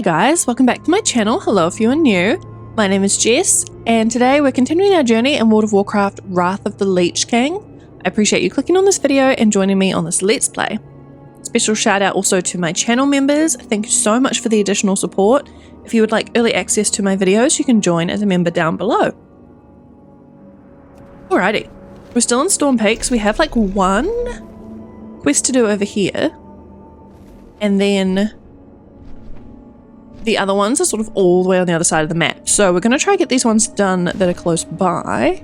Hi guys, welcome back to my channel. Hello if you are new. My name is Jess, and today we're continuing our journey in World of Warcraft Wrath of the Lich King. I appreciate you clicking on this video and joining me on this Let's Play. Special shout out also to my channel members. Thank you so much for the additional support. If you would like early access to my videos, you can join as a member down below. Alrighty, we're still in Storm Peaks. We have like one quest to do over here, and then the other ones are sort of all the way on the other side of the map. So we're going to try to get these ones done that are close by.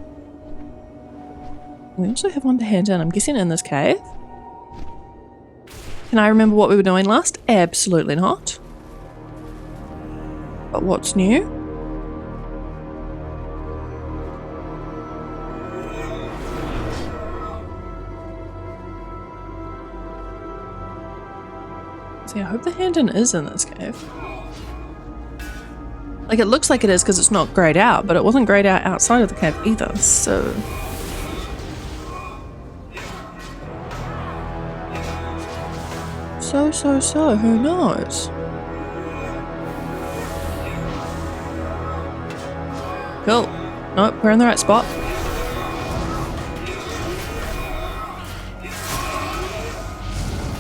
We also have one to hand in, I'm guessing in this cave. Can I remember what we were doing last? Absolutely not. But what's new? See, I hope the hand-in is in this cave. Like, it looks like it is because it's not grayed out, but it wasn't grayed out outside of the cave either, so... who knows? Cool. Nope, we're in the right spot.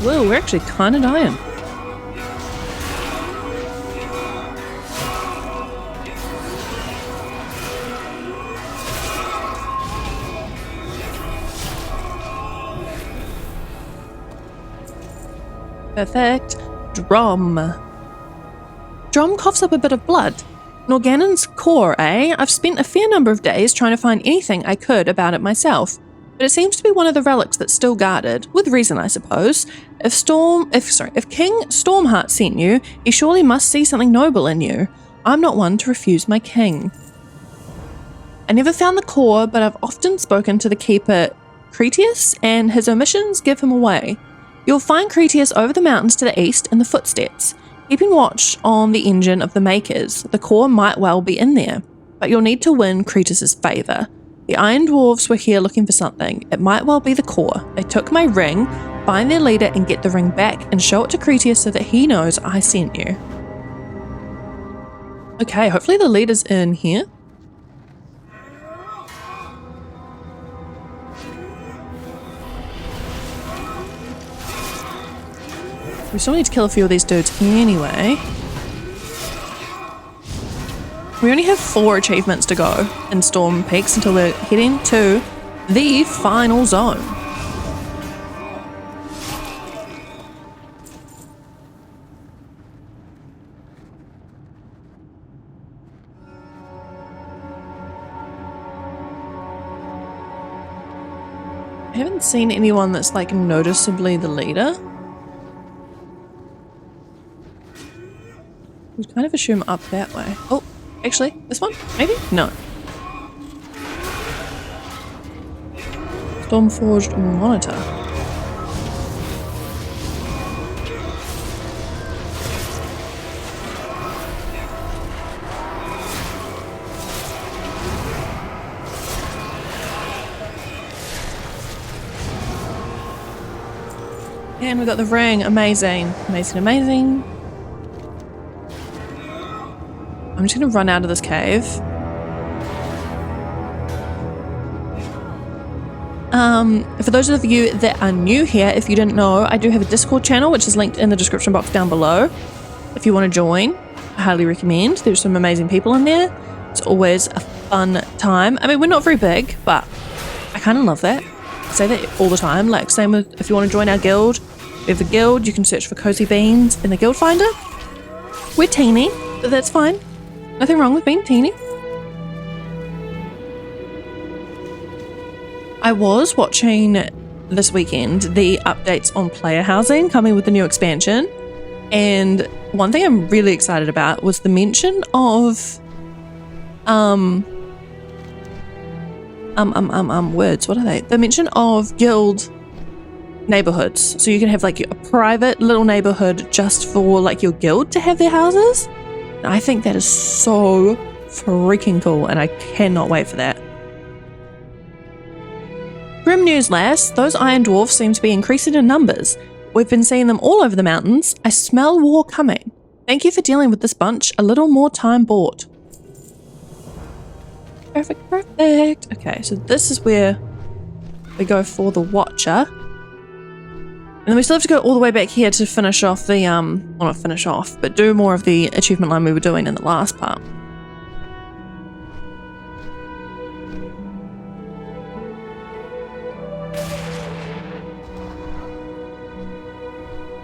Whoa, we're actually kind of dying. Perfect. Drum coughs up a bit of blood. Norganon's core, eh? I've spent a fair number of days trying to find anything I could about it myself, but it seems to be one of the relics that's still guarded, with reason I suppose. If King Stormheart sent you, he surely must see something noble in you. I'm not one to refuse my king. I never found the core, but I've often spoken to the keeper Cretius, and his omissions give him away. You'll find Cretius over the mountains to the east in the footsteps, keeping watch on the engine of the makers. The core might well be in there, but you'll need to win Cretius's favour. The Iron Dwarves were here looking for something. It might well be the core. They took my ring. Find their leader and get the ring back and show it to Cretius so that he knows I sent you. Okay, hopefully the leader's in here. We still need to kill a few of these dudes anyway. We only have 4 achievements to go in Storm Peaks until we're heading to the final zone. I haven't seen anyone that's like noticeably the leader. We'd kind of assume up that way. Oh, actually, this one? Maybe? No. Stormforged monitor. And we got the ring. Amazing. Amazing, amazing. I'm just going to run out of this cave. For those of you that are new here, if you didn't know, I do have a Discord channel, which is linked in the description box down below. If you want to join, I highly recommend. There's some amazing people in there. It's always a fun time. I mean, we're not very big, but I kind of love that. I say that all the time. Like, same with if you want to join our guild. We have a guild. You can search for Cozy Beans in the guild finder. We're teeny, but that's fine. Nothing wrong with being teeny. I was watching this weekend the updates on player housing coming with the new expansion, and one thing I'm really excited about was the mention of words. What are they? The mention of guild neighborhoods. So you can have like a private little neighborhood just for like your guild to have their houses. I think that is so freaking cool, and I cannot wait for that. Grim news, lass. Those Iron Dwarfs seem to be increasing in numbers. We've been seeing them all over the mountains. I smell war coming. Thank you for dealing with this bunch. A little more time bought. Perfect, perfect. Okay, so this is where we go for the Watcher. And then we still have to go all the way back here to finish off the, well, not finish off, but do more of the achievement line we were doing in the last part.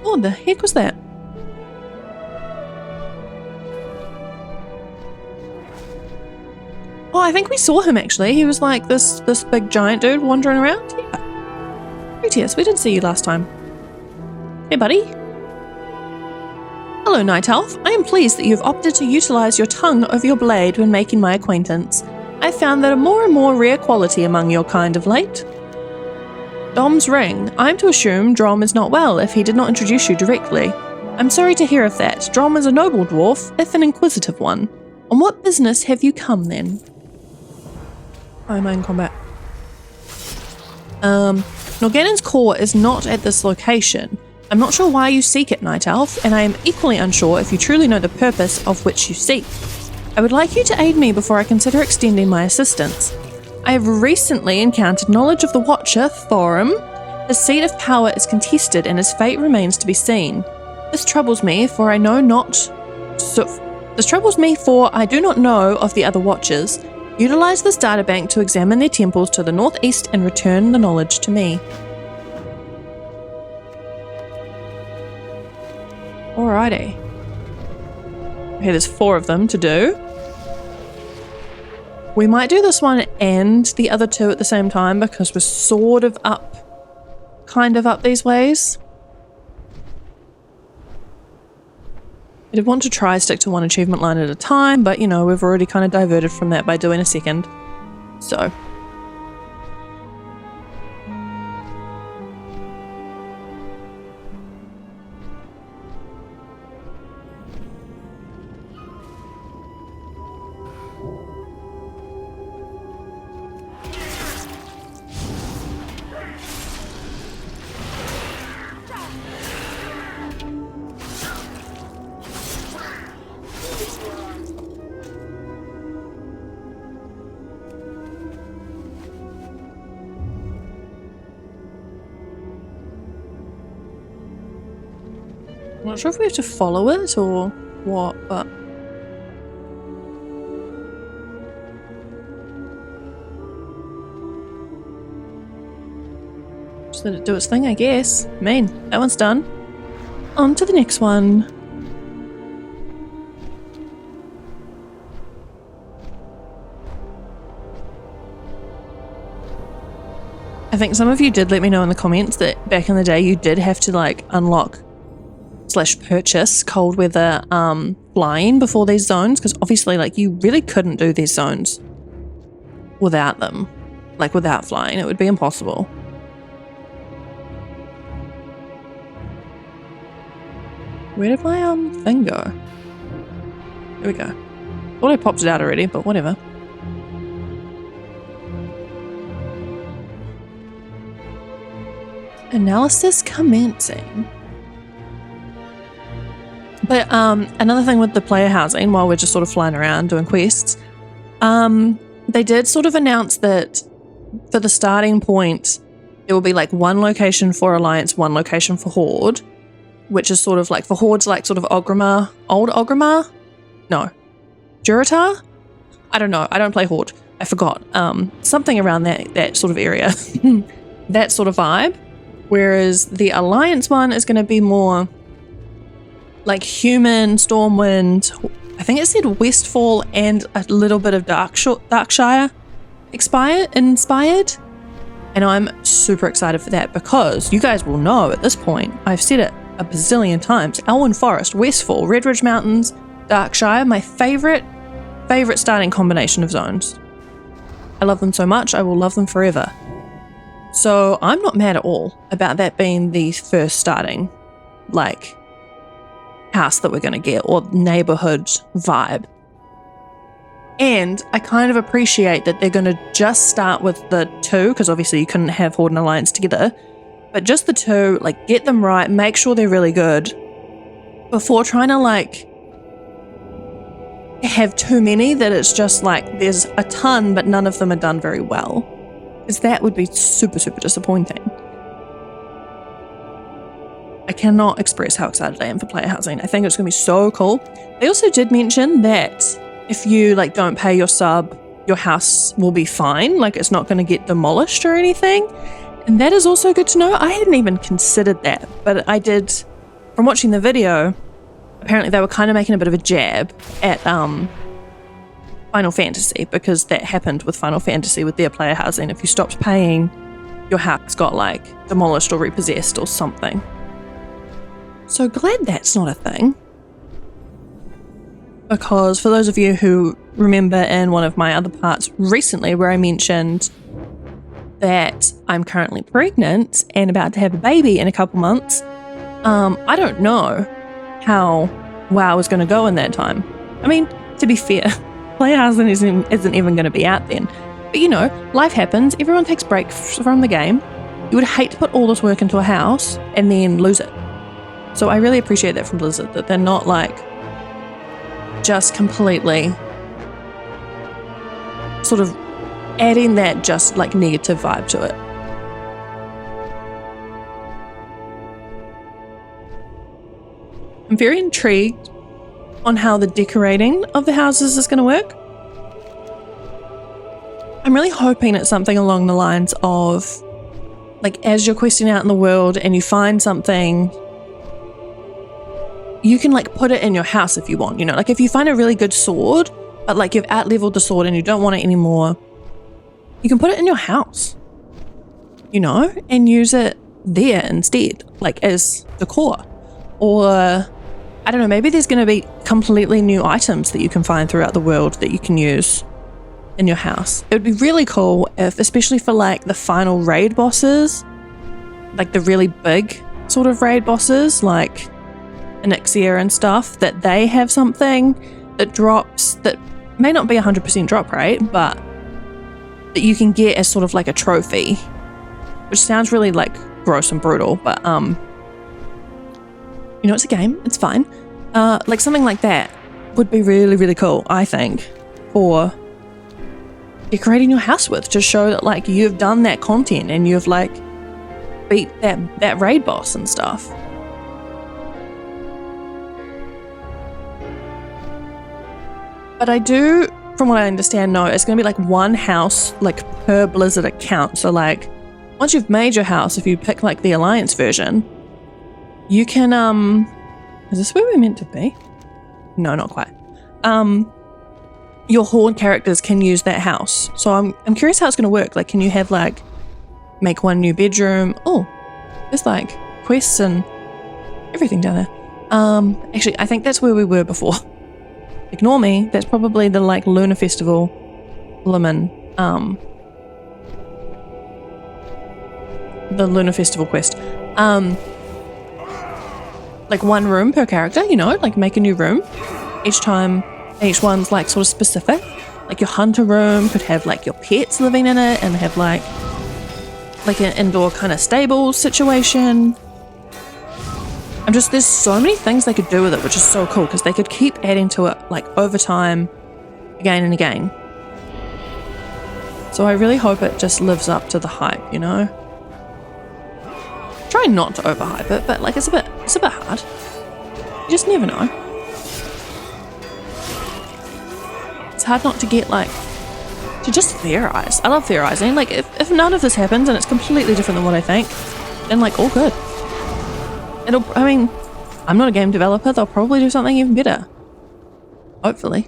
What the heck was that? Oh, I think we saw him actually. He was like this big giant dude wandering around. Yeah. Right, yes, we did see you last time. Hey, buddy. Hello, Night Elf. I am pleased that you have opted to utilize your tongue over your blade when making my acquaintance. I found that a more and more rare quality among your kind of late. Dom's ring. I'm to assume Drom is not well if he did not introduce you directly. I'm sorry to hear of that. Drom is a noble dwarf, if an inquisitive one. On what business have you come then? I'm in combat. Norganon's core is not at this location. I'm not sure why you seek it, Night Elf, and I am equally unsure if you truly know the purpose of which you seek. I would like you to aid me before I consider extending my assistance. I have recently encountered knowledge of the Watcher, Thorum. His seat of power is contested and his fate remains to be seen. This troubles me, for I do not know of the other Watchers. Utilize this databank to examine their temples to the northeast and return the knowledge to me. Alrighty. Okay, there's 4 of them to do. We might do this one and the other 2 at the same time because we're sort of kind of up these ways. I did want to try stick to one achievement line at a time, but you know, we've already kind of diverted from that by doing a second. So. I'm not sure if we have to follow it or what, but... just let it do its thing, I guess. I mean, that one's done. On to the next one. I think some of you did let me know in the comments that back in the day you did have to like unlock / purchase cold weather flying before these zones, because obviously like you really couldn't do these zones without them, like without flying. It would be impossible. Where did my thing go? Here we go. Thought I popped it out already, but whatever. Analysis commencing. But another thing with the player housing, while we're just sort of flying around doing quests, they did sort of announce that for the starting point, there will be like one location for Alliance, one location for Horde, which is sort of like, for Horde's like sort of Ogrimmar, old Ogrimmar? No. Durotar? I don't know. I don't play Horde. I forgot. Something around that sort of area. That sort of vibe. Whereas the Alliance one is going to be more like human, Stormwind, I think it said Westfall and a little bit of Darkshire inspired. And I'm super excited for that because you guys will know at this point, I've said it a bazillion times, Elwyn Forest, Westfall, Redridge Mountains, Darkshire, my favorite starting combination of zones. I love them so much, I will love them forever. So I'm not mad at all about that being the first starting, like, house that we're going to get, or neighborhood vibe. And I kind of appreciate that they're going to just start with the 2, because obviously you couldn't have Horde and Alliance together, but just the 2, like, get them right, make sure they're really good, before trying to, like, have too many that it's just like there's a ton, but none of them are done very well. Because that would be super, super disappointing. I cannot express how excited I am for player housing. I think it's going to be so cool. They also did mention that if you like don't pay your sub, your house will be fine. Like it's not going to get demolished or anything. And that is also good to know. I hadn't even considered that, but I did, from watching the video, apparently they were kind of making a bit of a jab at Final Fantasy, because that happened with Final Fantasy with their player housing. If you stopped paying, your house got like demolished or repossessed or something. So glad that's not a thing. Because for those of you who remember in one of my other parts recently where I mentioned that I'm currently pregnant and about to have a baby in a couple months, I don't know how WoW is going to go in that time. I mean, to be fair, player housing isn't even going to be out then. But you know, life happens, everyone takes breaks from the game. You would hate to put all this work into a house and then lose it. So I really appreciate that from Blizzard, that they're not like just completely sort of adding that just like negative vibe to it. I'm very intrigued on how the decorating of the houses is going to work. I'm really hoping it's something along the lines of like as you're questing out in the world and you find something, you can like put it in your house if you want, you know, like if you find a really good sword, but like you've out-leveled the sword and you don't want it anymore, you can put it in your house, you know, and use it there instead, like as decor. Or, I don't know, maybe there's going to be completely new items that you can find throughout the world that you can use in your house. It would be really cool if, especially for like the final raid bosses, like the really big sort of raid bosses, like Elixir and stuff, that they have something that drops that may not be 100% drop rate, but that you can get as sort of like a trophy, which sounds really like gross and brutal, but you know, it's a game, it's fine. Like something like that would be really, really cool, I think, for decorating your house with, to show that like you've done that content and you've like beat that raid boss and stuff. But I do, from what I understand, know it's going to be like one house like per Blizzard account. So like once you've made your house, if you pick like the Alliance version, you can is this where we're meant to be? No, not quite. Your horde characters can use that house. So I'm curious how it's going to work. Like, can you have like make one new bedroom? Oh, there's like quests and everything down there. Actually, I think that's where we were before. Ignore me. That's probably the like Lunar Festival lemon. The Lunar Festival quest. Like one room per character, you know, like make a new room each time. Each one's like sort of specific. Like your hunter room could have like your pets living in it and have like an indoor kind of stable situation. There's so many things they could do with it, which is so cool, because they could keep adding to it like over time, again and again. So I really hope it just lives up to the hype, you know? Try not to overhype it, but like it's a bit hard. You just never know. It's hard not to get like, to just theorize. I love theorizing. Like if none of this happens and it's completely different than what I think, then like all good. I mean, I'm not a game developer. They'll probably do something even better. Hopefully.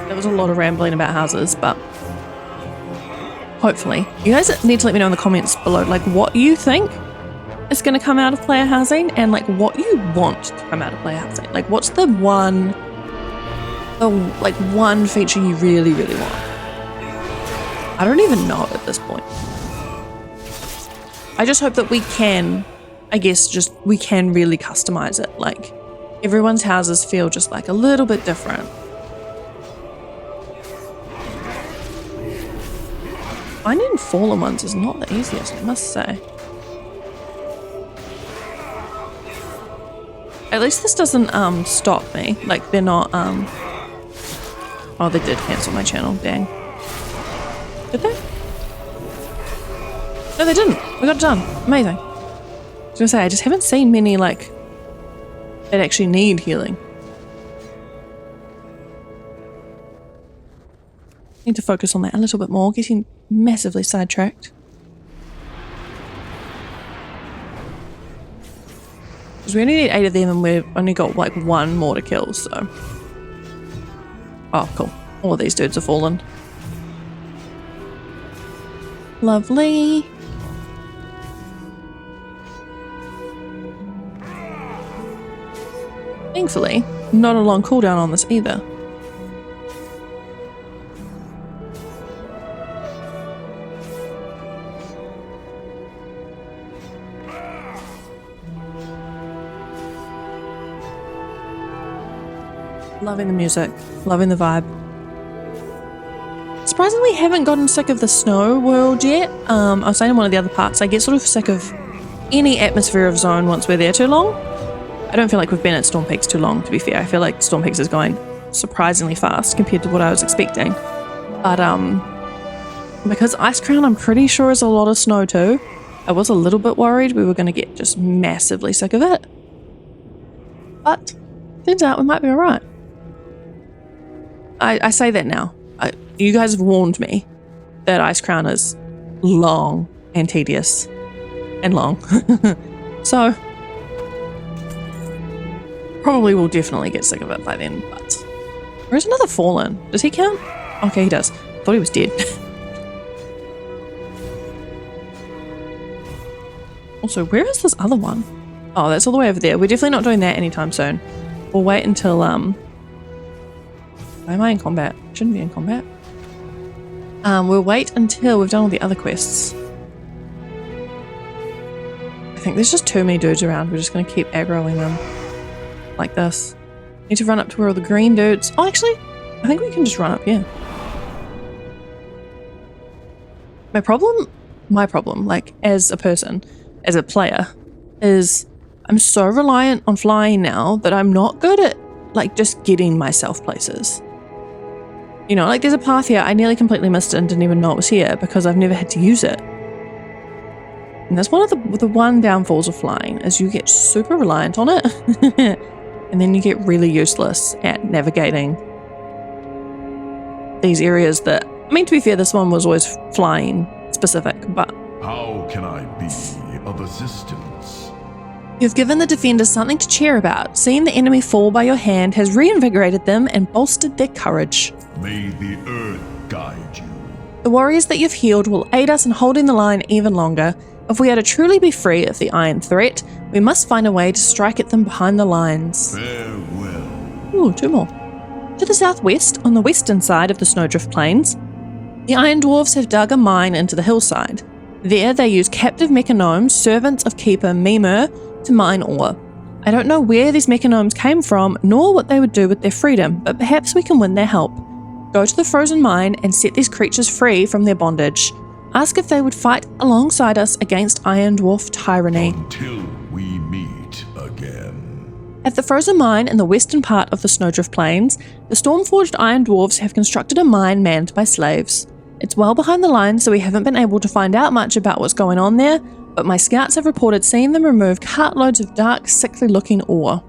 There was a lot of rambling about houses, but hopefully. You guys need to let me know in the comments below, like what you think is going to come out of player housing and like what you want to come out of player housing. Like what's the one feature you really, really want? I don't even know at this point. I just hope that we can, we can really customize it. Like Everyone's houses feel just like a little bit different. Finding fallen ones is not the easiest, I must say. At least this doesn't stop me. Like they're not oh, they did cancel my channel, dang. Did they? No, they didn't. We got it done. Amazing. I was gonna say, I just haven't seen many like that actually need healing. Need to focus on that a little bit more, getting massively sidetracked. Because we only need 8 of them and we've only got like 1 more to kill, so. Oh, cool. All of these dudes are fallen. Lovely. Thankfully, not a long cooldown on this either. Loving the music, loving the vibe. Surprisingly, haven't gotten sick of the snow world yet. I was saying in one of the other parts, I get sort of sick of any atmosphere of zone once we're there too long. I don't feel like we've been at Storm Peaks too long, to be fair. I feel like Storm Peaks is going surprisingly fast compared to what I was expecting. But because Ice Crown, I'm pretty sure is a lot of snow too. I was a little bit worried we were going to get just massively sick of it. But turns out we might be alright. I say that now. You guys have warned me that Ice Crown is long and tedious and long. So, probably will definitely get sick of it by then, but... Where's another fallen? Does he count? Okay, he does. Thought he was dead. Also, where is this other one? Oh, that's all the way over there. We're definitely not doing that anytime soon. We'll wait until, Why am I in combat? Shouldn't be in combat. We'll wait until we've done all the other quests. I think there's just too many dudes around. We're just going to keep aggroing them. Like this. Need to run up to where all the green dudes... Oh, actually, I think we can just run up here. My problem, like, as a person, as a player, is I'm so reliant on flying now that I'm not good at, like, just getting myself places. You know, like, there's a path here, I nearly completely missed it and didn't even know it was here because I've never had to use it. And that's one of the one downfalls of flying, is you get super reliant on it, and then you get really useless at navigating these areas that, I mean, to be fair, this one was always flying specific, but... How can I be of assistance? You've given the defenders something to cheer about. Seeing the enemy fall by your hand has reinvigorated them and bolstered their courage. May the earth guide you. The warriors that you've healed will aid us in holding the line even longer. If we are to truly be free of the iron threat, we must find a way to strike at them behind the lines. Farewell. Ooh, 2 more. To the southwest, on the western side of the Snowdrift Plains, the Iron Dwarves have dug a mine into the hillside. There they use captive mechanomes, servants of Keeper Mimir, to mine ore. I don't know where these mechanomes came from, nor what they would do with their freedom, but perhaps we can win their help. Go to the frozen mine and set these creatures free from their bondage. Ask if they would fight alongside us against Iron Dwarf tyranny. Until we meet again. At the frozen mine in the western part of the Snowdrift Plains, the Stormforged Iron Dwarves have constructed a mine manned by slaves. It's well behind the lines, so we haven't been able to find out much about what's going on there, but my scouts have reported seeing them remove cartloads of dark, sickly-looking ore.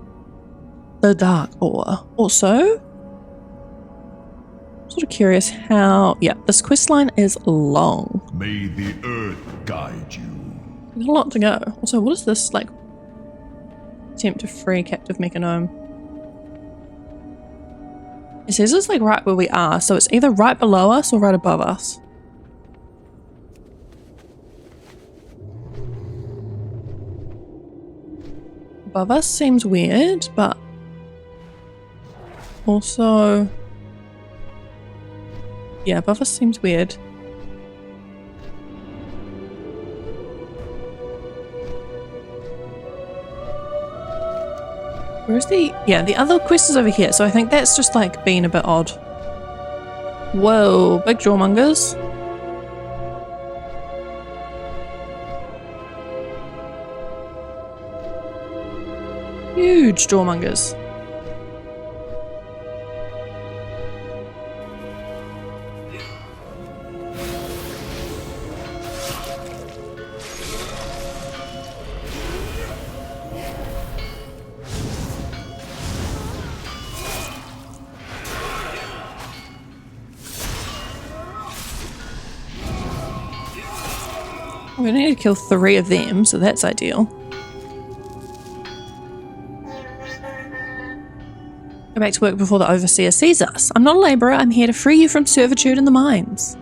The dark ore. Also, I'm sort of curious how... Yeah, this questline is long. May the earth guide you. There's a lot to go. Also, what is this, like... Attempt to free captive mechanome? It says it's like right where we are, so it's either right below us or right above us. Above us seems weird, but also, yeah, above us seems weird. Where's the... Yeah, the other quest is over here, so I think that's just like being a bit odd. Whoa, big jawmongers. Huge jawmongers. We need to kill 3 of them, so that's ideal. Go back to work before the overseer sees us. I'm not a labourer, I'm here to free you from servitude in the mines.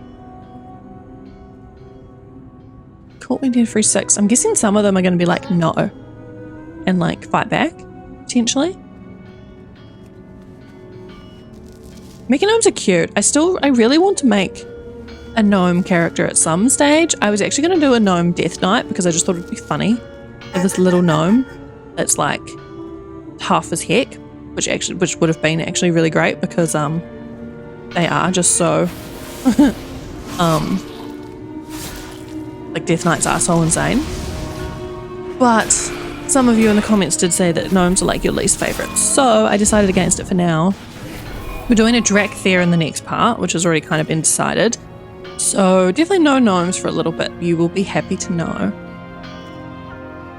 Caught me dead for 6. I'm guessing some of them are going to be like, no. And like, fight back, potentially. Mechagnomes are cute. I really want to make a gnome character at some stage. I was actually going to do a gnome death knight because I just thought it'd be funny. Have this little gnome that's like tough as heck, which would have been actually really great because they are just so like death knights are so insane. But some of you in the comments did say that gnomes are like your least favourite, so I decided against it for now. We're doing a Drac there in the next part, which has already kind of been decided. So definitely no gnomes for a little bit. You will be happy to know.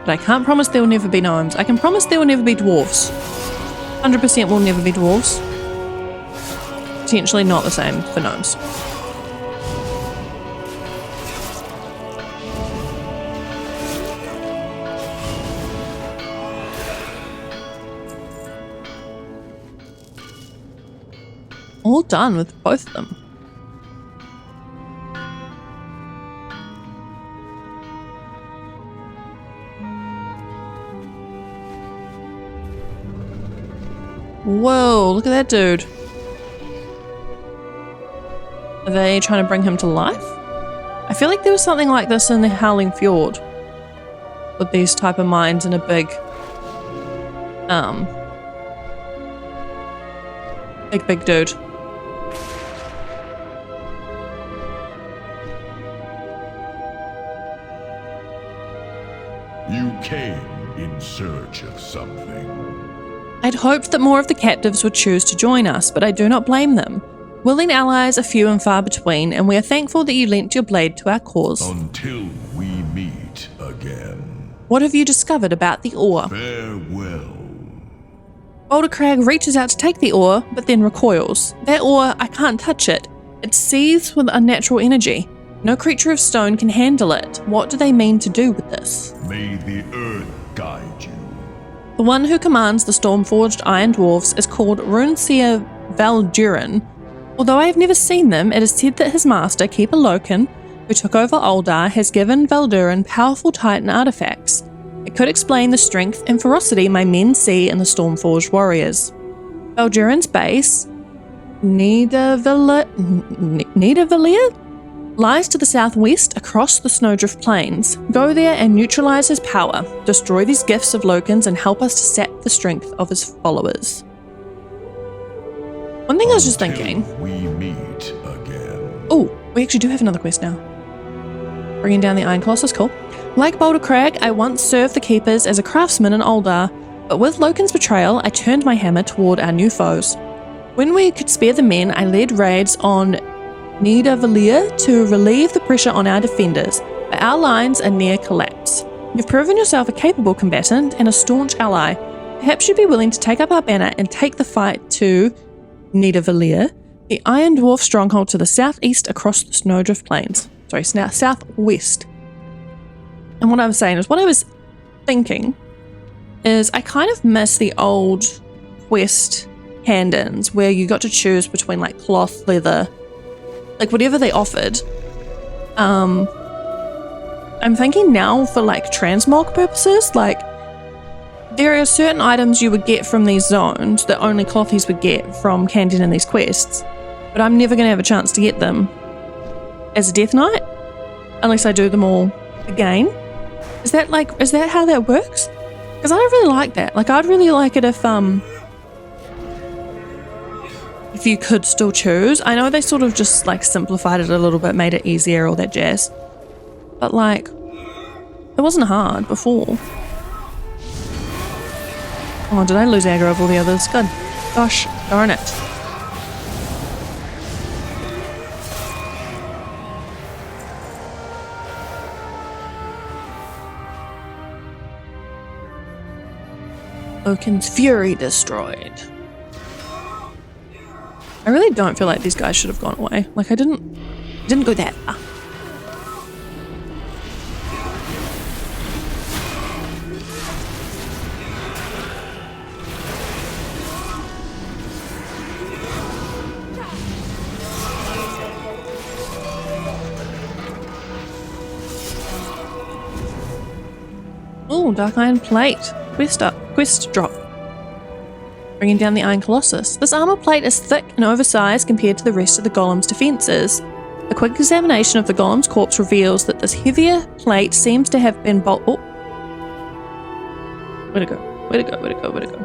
But I can't promise there will never be gnomes. I can promise there will never be dwarves. 100% will never be dwarves. Potentially not the same for gnomes. All done with both of them. Whoa, look at that dude. Are they trying to bring him to life? I feel like there was something like this in the Howling Fjord. With these type of mines and a big big dude. You came in search of something. I'd hoped that more of the captives would choose to join us, but I do not blame them. Willing allies are few and far between, and we are thankful that you lent your blade to our cause. Until we meet again. What have you discovered about the ore? Farewell. Boulder Crag reaches out to take the ore, but then recoils. That ore, I can't touch it. It seethes with unnatural energy. No creature of stone can handle it. What do they mean to do with this? May the earth guide you. The one who commands the storm-forged Iron Dwarfs is called Runeseer Valdurin. Although I have never seen them, it is said that his master, Keeper Loken, who took over Uldar, has given Valdurin powerful Titan artifacts. It could explain the strength and ferocity my men see in the Stormforged warriors. Valdurin's base, Nidavellir, lies to the southwest across the Snowdrift Plains. Go there and neutralize his power. Destroy these gifts of Loken's and help us to sap the strength of his followers. One thing I was just thinking. We meet again. Oh, we actually do have another quest now. Bringing down the Iron Colossus, cool. Like Boulder Crag, I once served the Keepers as a craftsman in Uldar, but with Loken's betrayal, I turned my hammer toward our new foes. When we could spare the men, I led raids on Nidavellir to relieve the pressure on our defenders, but our lines are near collapse. You've proven yourself a capable combatant and a staunch ally. Perhaps you'd be willing to take up our banner and take the fight to Nidavellir, the Iron Dwarf stronghold to the southeast across the Snowdrift Plains. Sorry, southwest. And what I was saying is, what I was thinking is I kind of miss the old quest hand-ins where you got to choose between like cloth, leather, like whatever they offered. I'm thinking now for like transmog purposes, like there are certain items you would get from these zones that only clothies would get from Candid in these quests, but I'm never going to have a chance to get them as a Death Knight unless I do them all again. Is that how that works? Because I don't really like that. Like, I'd really like it if you could still choose. I know they sort of just like simplified it a little bit, made it easier, all that jazz. But like, it wasn't hard before. Oh, did I lose aggro of all the others? Good. Gosh, darn it. Oaken's Fury destroyed. I really don't feel like these guys should have gone away. Like, I didn't go that far. Oh, Dark Iron Plate. Quest drop. Bringing down the Iron Colossus. This armor plate is thick and oversized compared to the rest of the golem's defenses. A quick examination of the golem's corpse reveals that this heavier plate seems to have been Oh. Way to go. Way to go, way to go, way to go.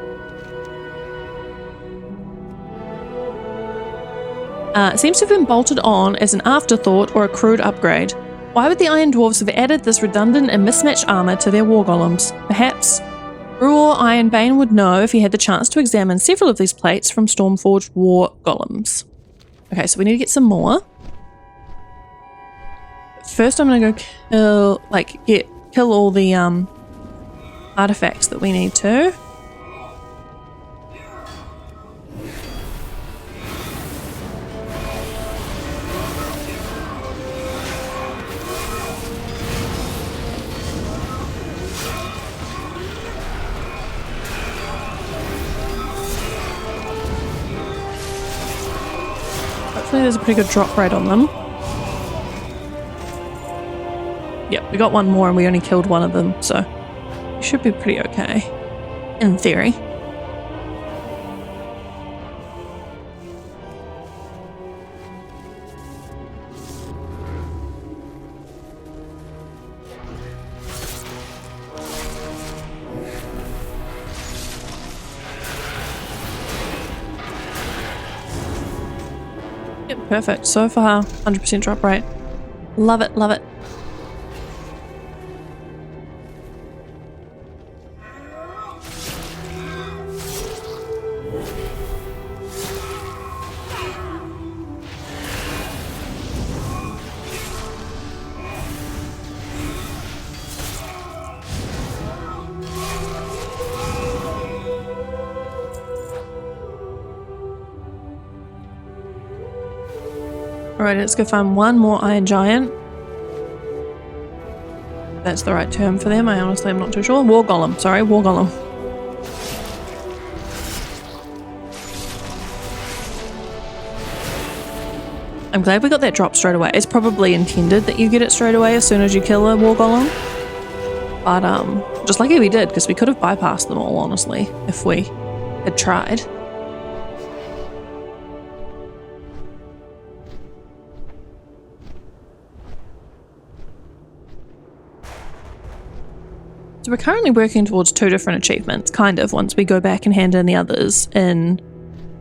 It seems to have been bolted on as an afterthought or a crude upgrade. Why would the Iron Dwarves have added this redundant and mismatched armor to their war golems? Perhaps Brewer Ironbane would know if he had the chance to examine several of these plates from Stormforged war golems. Okay, so we need to get some more. First, I'm gonna go kill all the artifacts that we need to. Hopefully there's a pretty good drop rate on them. Yep, we got one more and we only killed one of them, so we should be pretty okay, in theory. Yep, perfect. So far, 100% drop rate. Love it, love it. Alright, let's go find one more Iron Giant. That's the right term for them, I honestly am not too sure. War Golem, sorry, War Golem. I'm glad we got that drop straight away. It's probably intended that you get it straight away as soon as you kill a War Golem. But, just lucky we did, because we could have bypassed them all, honestly, if we had tried. So we're currently working towards 2 different achievements, kind of, once we go back and hand in the others in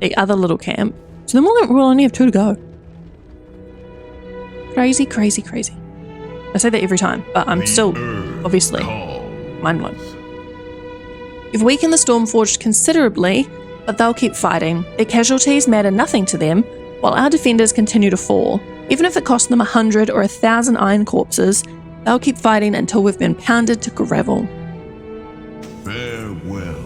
the other little camp. So then we'll only have 2 to go. Crazy, crazy, crazy. I say that every time, but I'm still, obviously, mind blown. You've weakened the Stormforged considerably, but they'll keep fighting. Their casualties matter nothing to them, while our defenders continue to fall. Even if it costs them 100 or 1,000 iron corpses, they'll keep fighting until we've been pounded to gravel. Farewell.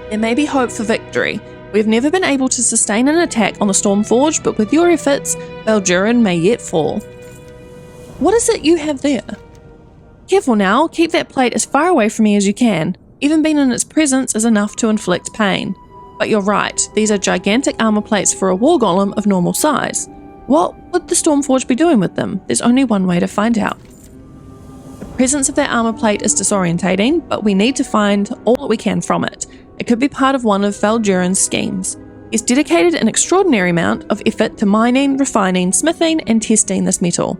There may be hope for victory. We've never been able to sustain an attack on the Stormforged, but with your efforts, Valdurin may yet fall. What is it you have there? Careful now, keep that plate as far away from me as you can. Even being in its presence is enough to inflict pain. But you're right, these are gigantic armor plates for a war golem of normal size. What would the Stormforged be doing with them? There's only one way to find out. The presence of that armor plate is disorientating, but we need to find all that we can from it. It could be part of one of Valdurin's schemes. He's dedicated an extraordinary amount of effort to mining, refining, smithing, and testing this metal.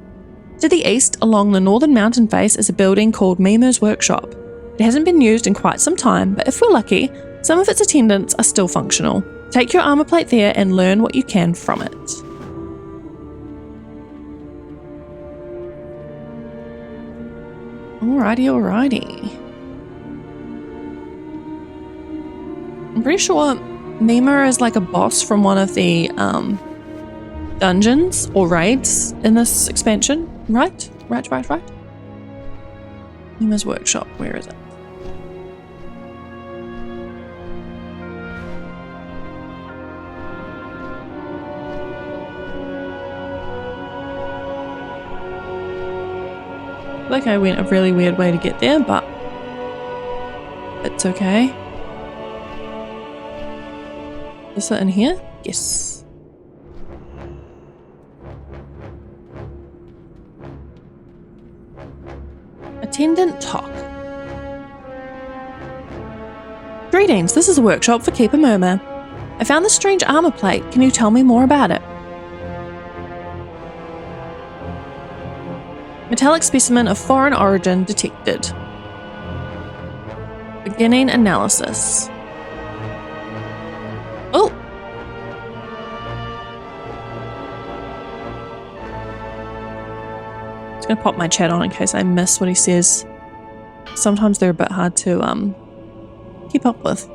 To the east, along the northern mountain face, is a building called Mima's Workshop. It hasn't been used in quite some time, but if we're lucky, some of its attendants are still functional. Take your armor plate there and learn what you can from it. Alrighty. I'm pretty sure Mima is like a boss from one of the dungeons or raids in this expansion, right? Right. Mima's Workshop, where is it? Like I went a really weird way to get there, but it's okay. Is it in here? Yes. Attendant talk. Greetings, this is a workshop for Keeper Murmur. I found this strange armor plate. Can you tell me more about it? Metallic specimen of foreign origin detected. Beginning analysis. Oh! I'm just gonna pop my chat on in case I miss what he says. Sometimes they're a bit hard to keep up with.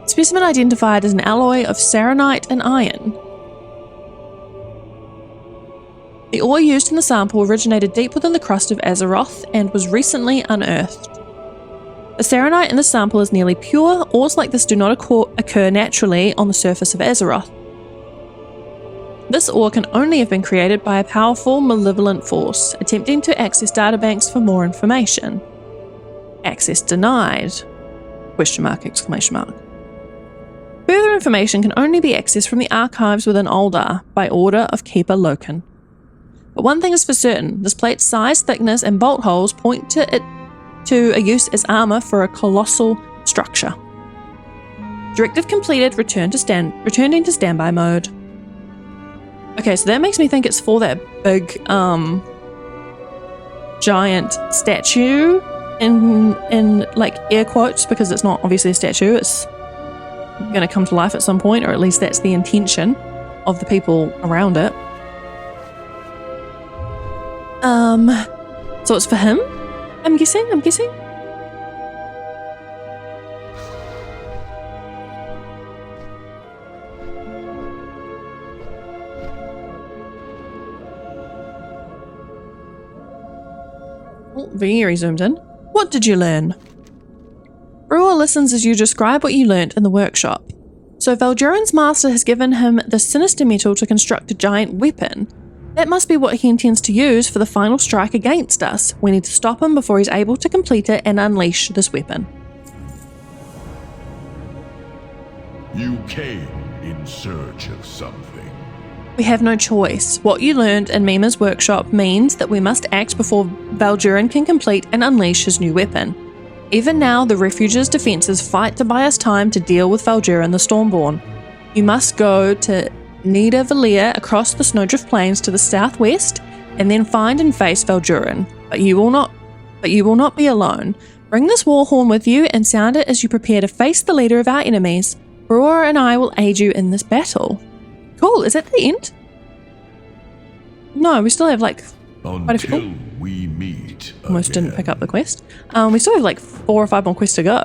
Specimen identified as an alloy of seirenite and iron. The ore used in the sample originated deep within the crust of Azeroth and was recently unearthed. The seirenite in the sample is nearly pure. Ores like this do not occur naturally on the surface of Azeroth. This ore can only have been created by a powerful, malevolent force, attempting to access databanks for more information. Access denied. Question mark, exclamation mark. Further information can only be accessed from the archives within Uldar by order of Keeper Loken. But one thing is for certain, this plate's size, thickness, and bolt holes point to a use as armor for a colossal structure. Directive completed, returning to standby mode. Okay, so that makes me think it's for that big, giant statue in like air quotes, because it's not obviously a statue, it's gonna come to life at some point, or at least that's the intention of the people around it. So it's for him? I'm guessing? Oh, very zoomed in. What did you learn? Brewer listens as you describe what you learnt in the workshop. So Valduran's master has given him the sinister metal to construct a giant weapon. That must be what he intends to use for the final strike against us. We need to stop him before he's able to complete it and unleash this weapon. You came in search of something. We have no choice. What you learned in Mima's workshop means that we must act before Valduran can complete and unleash his new weapon. Even now, the refuge's defenses fight to buy us time to deal with Valduran the Stormborn. You must go to Nida Valia across the Snowdrift Plains to the southwest, and then find and face Valduran. But you will not be alone. Bring this war horn with you and sound it as you prepare to face the leader of our enemies. Brewer and I will aid you in this battle. Cool, is that the end? No, we still have like quite a few. Until we meet Almost again. didn't pick up the quest. We still have like 4 or 5 more quests to go.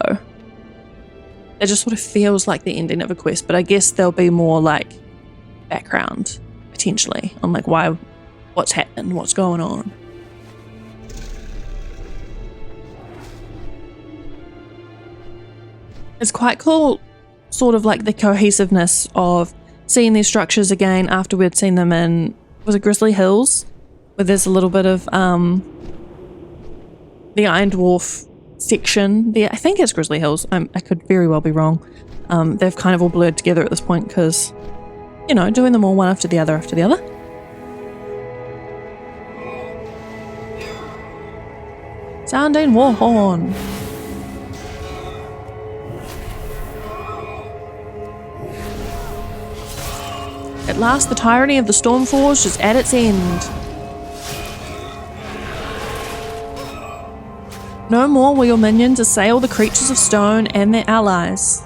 It just sort of feels like the ending of a quest, but I guess there'll be more like background potentially on like what's happening, what's going on. It's quite cool, sort of like the cohesiveness of seeing these structures again after we'd seen them in, was it Grizzly Hills, where there's a little bit of the Iron Dwarf section there. I think it's Grizzly Hills. I could very well be wrong. They've kind of all blurred together at this point because, you know, doing them all one after the other. Sounding war horn. At last, the tyranny of the Stormforged is at its end. No more will your minions assail the creatures of stone and their allies.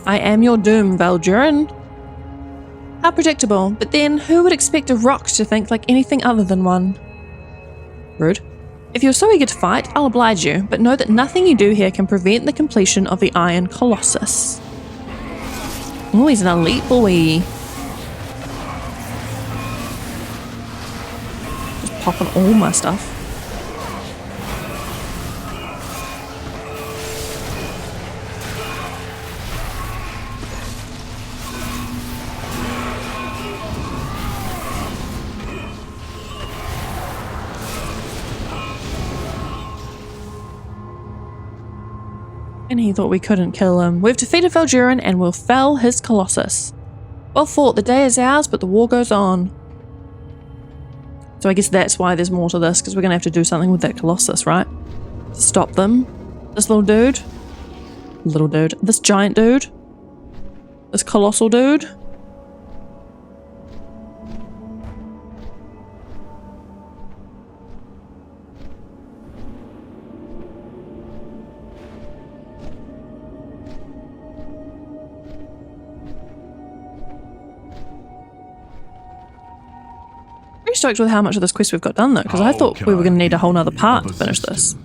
I am your doom, Valdurin. How predictable, but then who would expect a rock to think like anything other than one? Rude. If you're so eager to fight, I'll oblige you, but know that nothing you do here can prevent the completion of the Iron Colossus. Oh, he's an elite boy. Just popping all my stuff. And he thought we couldn't kill him. We've defeated Valdurin and we'll fell his Colossus. Well fought, the day is ours, but the war goes on. So I guess that's why there's more to this, because we're going to have to do something with that Colossus, right? To stop them. This little dude. This giant dude. This colossal dude. Pretty stoked with how much of this quest we've got done though, because I thought we were going to need a whole nother part to finish this.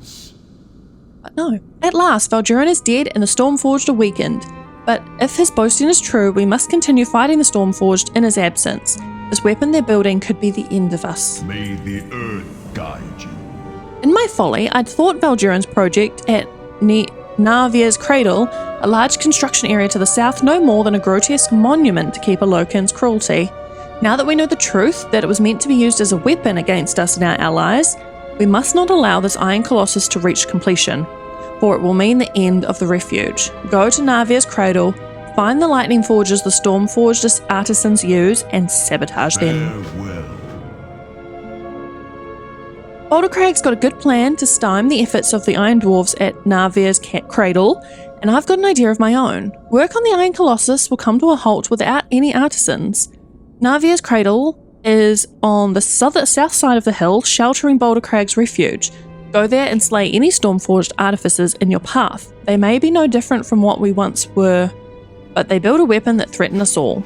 But no. At last, Valdurin is dead and the Stormforged are weakened. But if his boasting is true, we must continue fighting the Stormforged in his absence. This weapon they're building could be the end of us. May the earth guide you. In my folly, I'd thought Valdurin's project at Narvia's Cradle, a large construction area to the south, no more than a grotesque monument to keep a Locan's cruelty. Now that we know the truth, that it was meant to be used as a weapon against us and our allies, we must not allow this Iron Colossus to reach completion, for it will mean the end of the refuge. Go to Narvia's Cradle, find the lightning forges the Stormforged artisans use, and sabotage them. Bouldercrag's got a good plan to stymie the efforts of the Iron Dwarves at Narvia's Cradle, and I've got an idea of my own. Work on the Iron Colossus will come to a halt without any artisans. Narvia's Cradle is on the south side of the hill, sheltering Bouldercrag's refuge. Go there and slay any Stormforged artificers in your path. They may be no different from what we once were, but they build a weapon that threaten us all.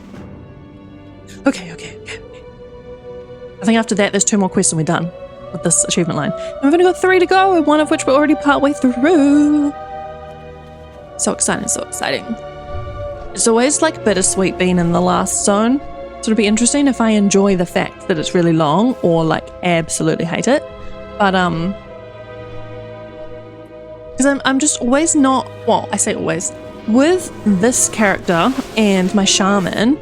Okay. I think after that, there's 2 more quests and we're done with this achievement line. And we've only got 3 to go, one of which we're already partway through. So exciting, so exciting. It's always like bittersweet being in the last zone. So it'd be interesting if I enjoy the fact that it's really long or like absolutely hate it. But because I'm just always not, well, I say always, with this character and my shaman,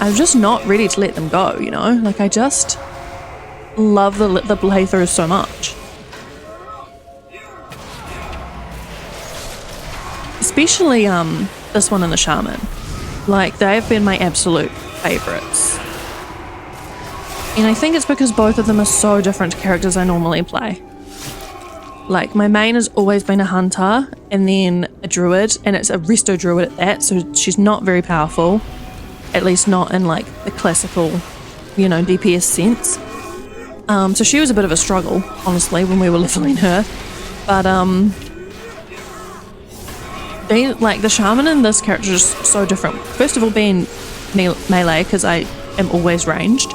I'm just not ready to let them go, you know? Like I just love the playthrough so much. Especially this one and the shaman. Like they have been my absolute favorites. And I think it's because both of them are so different to characters I normally play. Like my main has always been a hunter and then a druid, and it's a resto druid at that, so she's not very powerful, at least not in like the classical, you know, DPS sense. So she was a bit of a struggle, honestly, when we were leveling her. But they, like the shaman in this character is just so different. First of all, being melee, because I am always ranged.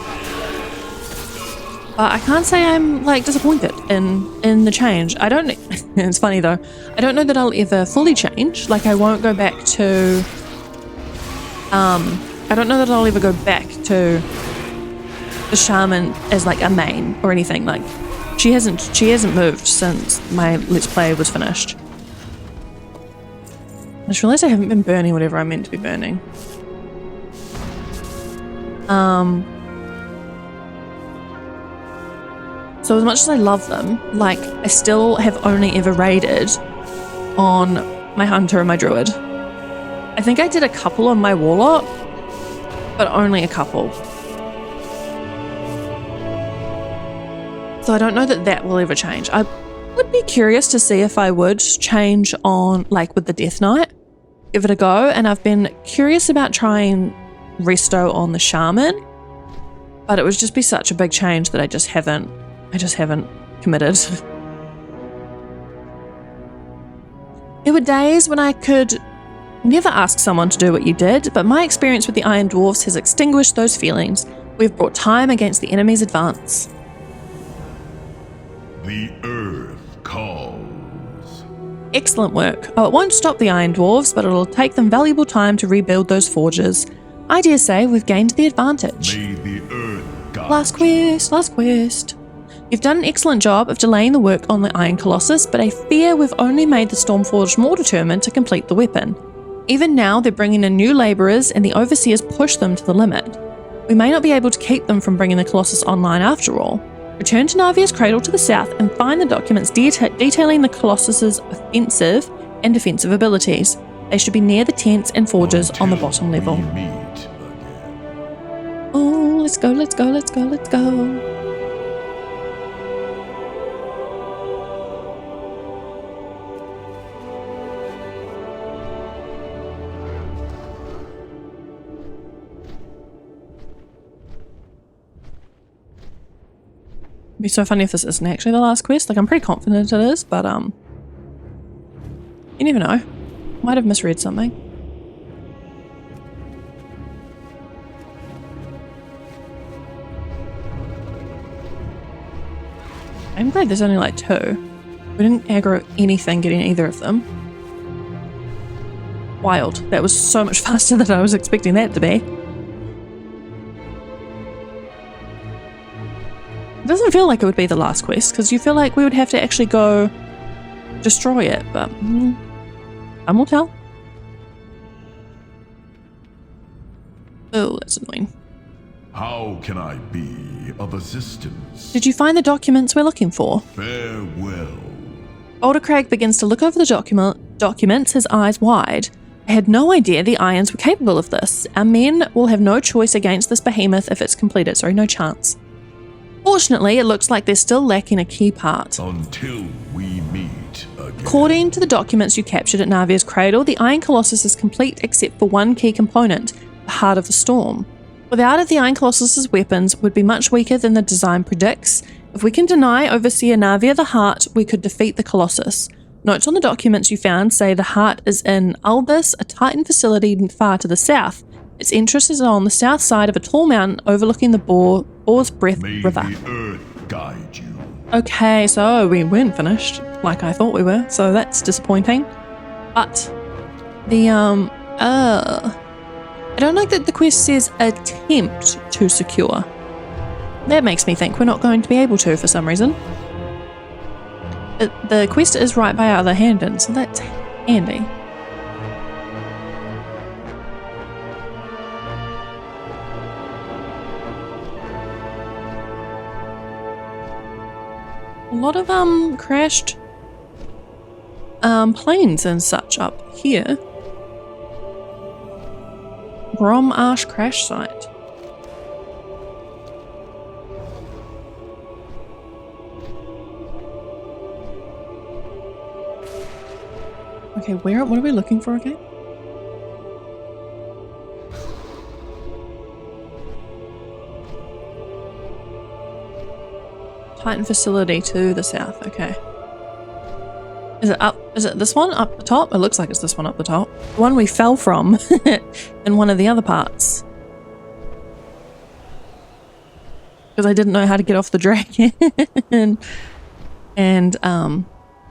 But I can't say I'm like disappointed in the change. I don't. It's funny though. I don't know that I'll ever fully change. Like I won't go back to. I don't know that I'll ever go back to the shaman as like a main or anything. Like she hasn't moved since my Let's Play was finished. I just realised I haven't been burning whatever I'm meant to be burning. So as much as I love them, like I still have only ever raided on my hunter and my druid. I think I did a couple on my warlock, but only a couple. So I don't know that that will ever change. I would be curious to see if I would change on, like with the Death Knight, give it a go. And I've been curious about trying resto on the shaman, but it would just be such a big change that I just haven't committed. There were days when I could never ask someone to do what you did, but my experience with the Iron Dwarfs has extinguished those feelings. We've brought time against the enemy's advance. The earth calls. Excellent work. Oh, it won't stop the Iron Dwarves, but it'll take them valuable time to rebuild those forges. I dare say we've gained the advantage. May the earth guide Last quest. You've done an excellent job of delaying the work on the Iron Colossus, but I fear we've only made the Stormforged more determined to complete the weapon. Even now, they're bringing in new labourers, and the Overseers push them to the limit. We may not be able to keep them from bringing the Colossus online after all. Return to Navia's Cradle to the south and find the documents detailing the Colossus's offensive and defensive abilities. They should be near the tents and forges on the bottom level. we meet again. Oh, let's go. It'd be so funny if this isn't actually the last quest. Like, I'm pretty confident it is, but you never know. Might have misread something. I'm glad there's only like 2. We didn't aggro anything getting either of them. Wild. That was so much faster than I was expecting that to be. It doesn't feel like it would be the last quest, because you feel like we would have to actually go destroy it, but time will tell. Oh, that's annoying. How can I be of assistance? Did you find the documents we're looking for? Farewell. Craig begins to look over the documents, his eyes wide. I had no idea the Irons were capable of this. Our men will have no choice against this behemoth if it's completed. Sorry, no chance. Fortunately, it looks like they're still lacking a key part. Until we meet again. According to the documents you captured at Navia's Cradle, the Iron Colossus is complete except for one key component, the Heart of the Storm. Without it, the Iron Colossus's weapons would be much weaker than the design predicts. If we can deny Overseer Navia the heart, we could defeat the Colossus. Notes on the documents you found say the heart is in Albus, a Titan facility far to the south. Its entrance is on the south side of a tall mountain overlooking the Boar's Breath May River. the earth guide you. Okay, so we weren't finished like I thought we were, so that's disappointing. But the I don't like that the quest says attempt to secure. That makes me think we're not going to be able to for some reason. The quest is right by our other hand in, so that's handy. A lot of crashed planes and such up here. Grom Arsh crash site. Okay, what are we looking for again? Titan facility to the south, okay. Is it up? Is it this one up the top? It looks like it's this one up the top. The one we fell from in one of the other parts. Because I didn't know how to get off the dragon. and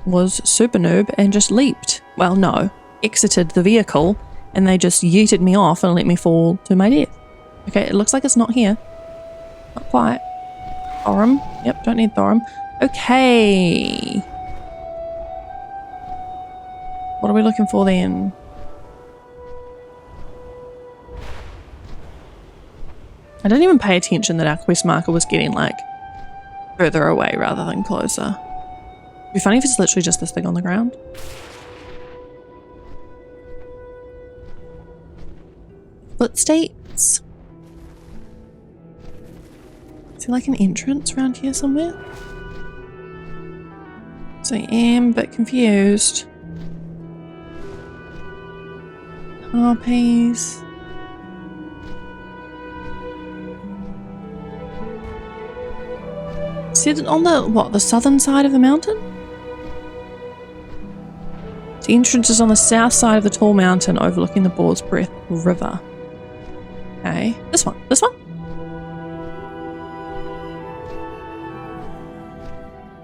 was super noob and just leaped. Well, no. Exited the vehicle and they just yeeted me off and let me fall to my death. Okay, it looks like it's not here. Not quite. Thorum. Yep, don't need Thorum. Okay. What are we looking for then? I didn't even pay attention that our quest marker was getting like further away rather than closer. It'd be funny if it's literally just this thing on the ground. Footsteps. Is there like an entrance around here somewhere? So I am a bit confused. Harpies. Is it on the, what, the southern side of the mountain? The entrance is on the south side of the tall mountain overlooking the Boar's Breath River. Okay, this one, this one.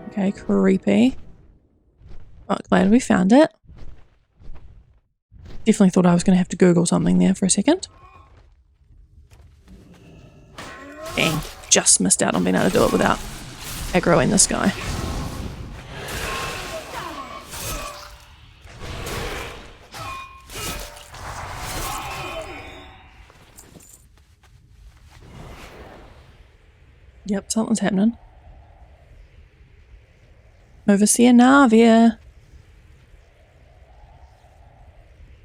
Okay, creepy. Oh, glad we found it. Definitely thought I was going to have to Google something there for a second. Dang, just missed out on being able to do it without aggroing this guy. Yep, something's happening. Overseer Navia.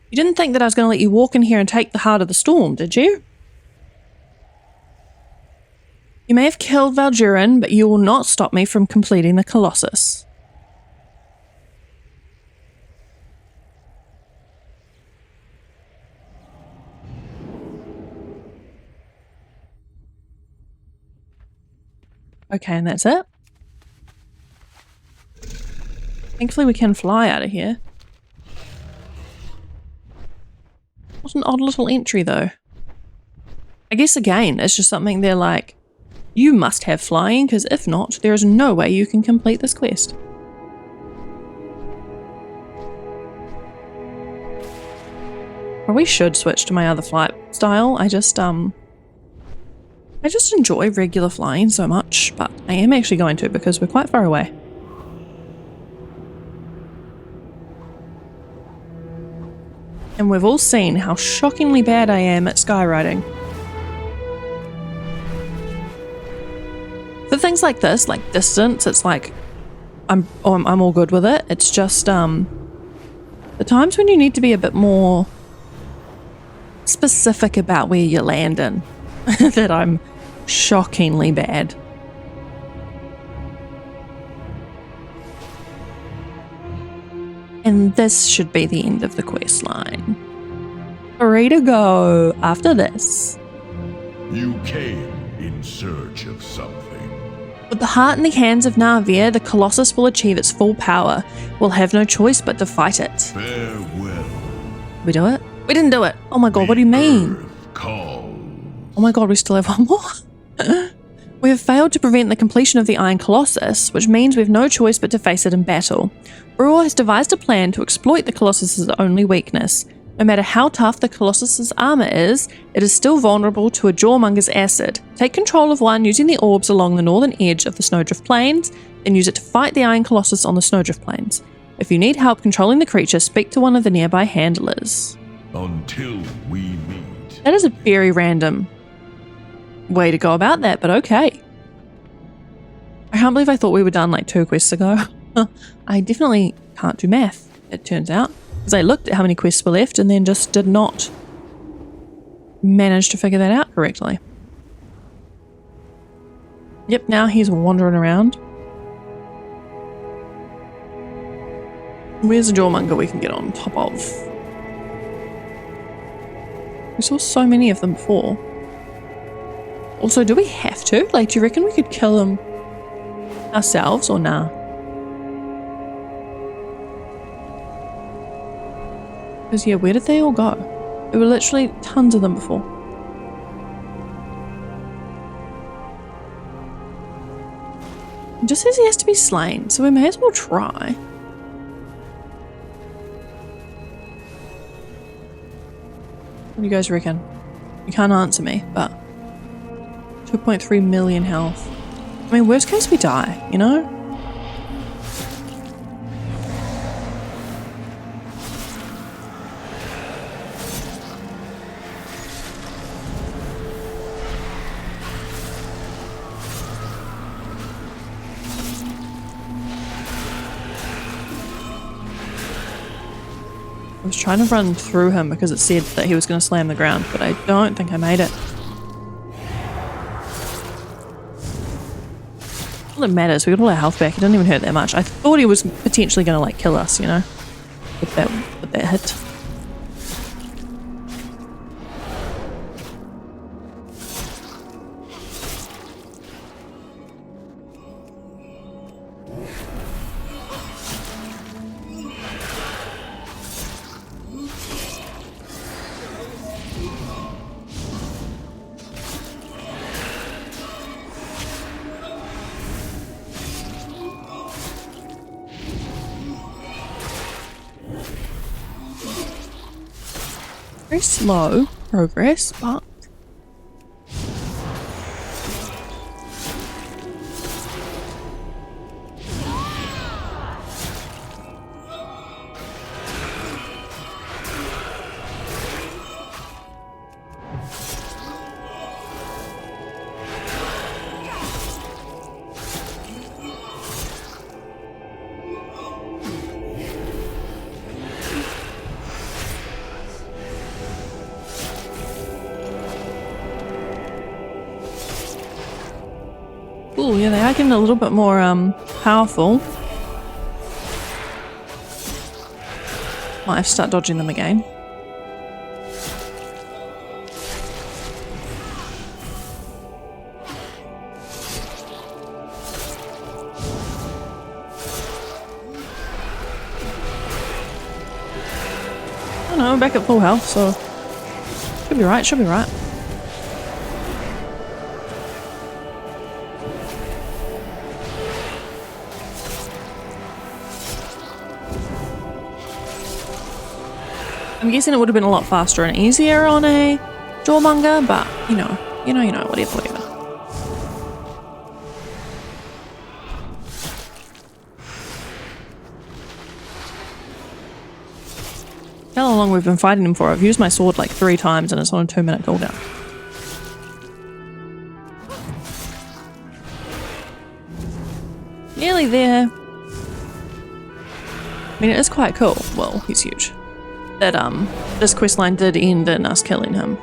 You didn't think that I was going to let you walk in here and take the heart of the storm, did you? You may have killed Valdurin, but you will not stop me from completing the colossus. Okay, and that's it. Thankfully we can fly out of here. What an odd little entry though. I guess again, it's just something they're like, you must have flying, because if not, there is no way you can complete this quest. Probably should switch to my other flight style. I just enjoy regular flying so much, but I am actually going to because we're quite far away. And we've all seen how shockingly bad I am at skywriting. For things like this, like distance, it's like I'm all good with it. It's just the times when you need to be a bit more specific about where you're landing that I'm shockingly bad. And this should be the end of the quest line. Free to go after this. You came in search of something. With the heart in the hands of Navia, the colossus will achieve its full power. We'll have no choice but to fight it. Farewell. We do it? We didn't do it. Oh my god, what do you mean? Calls. Oh my god, we still have one more. We have failed to prevent the completion of the Iron Colossus, which means we have no choice but to face it in battle. Brewer has devised a plan to exploit the Colossus's only weakness. No matter how tough the Colossus's armor is, it is still vulnerable to a Jawmonger's acid. Take control of one using the orbs along the northern edge of the Snowdrift Plains, then use it to fight the Iron Colossus on the Snowdrift Plains. If you need help controlling the creature, speak to one of the nearby handlers. Until we meet. That is a very random way to go about that, but okay. I can't believe I thought we were done like 2 quests ago. I definitely can't do math, it turns out, because I looked at how many quests were left and then just did not manage to figure that out correctly. Yep, now he's wandering around. Where's the Jawmonger we can get on top of? We saw so many of them before. Also, do we have to? Like, do you reckon we could kill them ourselves or nah? Because yeah, where did they all go? There were literally tons of them before. It just says he has to be slain, so we may as well try. What do you guys reckon? You can't answer me, but 2.3 million health. I mean, worst case we die, you know? I was trying to run through him because it said that he was going to slam the ground, but I don't think I made it. All that matters, we got all our health back. It didn't even hurt that much. I thought he was potentially going to like kill us, you know, with that hit. Very slow progress, but ooh, yeah, they are getting a little bit more powerful. Might have to start dodging them again. Oh no, I'm back at full health, so should be right, should be right. I'm guessing it would have been a lot faster and easier on a jawmonger, but you know, whatever. How long we've been fighting him for? I've used my sword like 3 times and it's on a 2-minute cooldown. Nearly there. I mean, it is quite cool. Well, he's huge. That this questline did end in us killing him.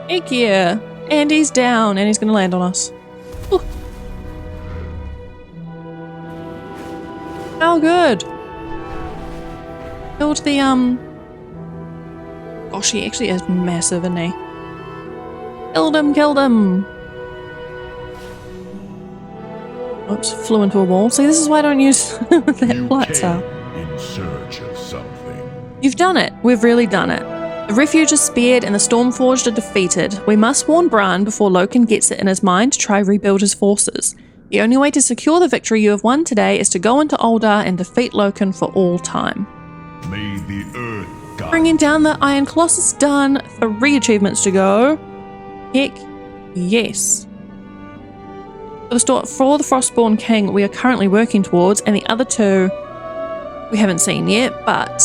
Heck yeah! And he's down, and he's gonna land on us. Ooh. How good! Killed the gosh, he actually is massive, isn't he? Killed him! Oops, flew into a wall. See, this is why I don't use that light cell. In search of something. You've done it. We've really done it. The refuge is spared and the Stormforged are defeated. We must warn Bran before Loken gets it in his mind to try rebuild his forces. The only way to secure the victory you have won today is to go into Uldar and defeat Loken for all time. May the earth guide. Bringing down the Iron Colossus done. 3 achievements to go. Heck yes. For the Frostborn King we are currently working towards, and the other 2 we haven't seen yet, but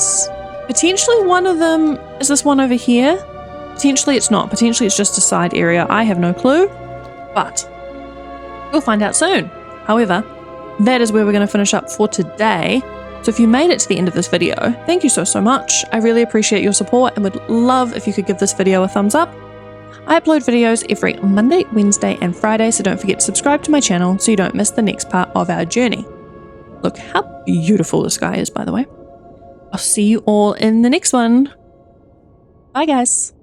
potentially one of them is this one over here. Potentially it's not. Potentially it's just a side area. I have no clue, but we'll find out soon. However, that is where we're going to finish up for today. So if you made it to the end of this video, thank you so much. I really appreciate your support and would love if you could give this video a thumbs up. I upload videos every Monday, Wednesday, and Friday, so don't forget to subscribe to my channel so you don't miss the next part of our journey. Look how beautiful the sky is, by the way. I'll see you all in the next one. Bye, guys.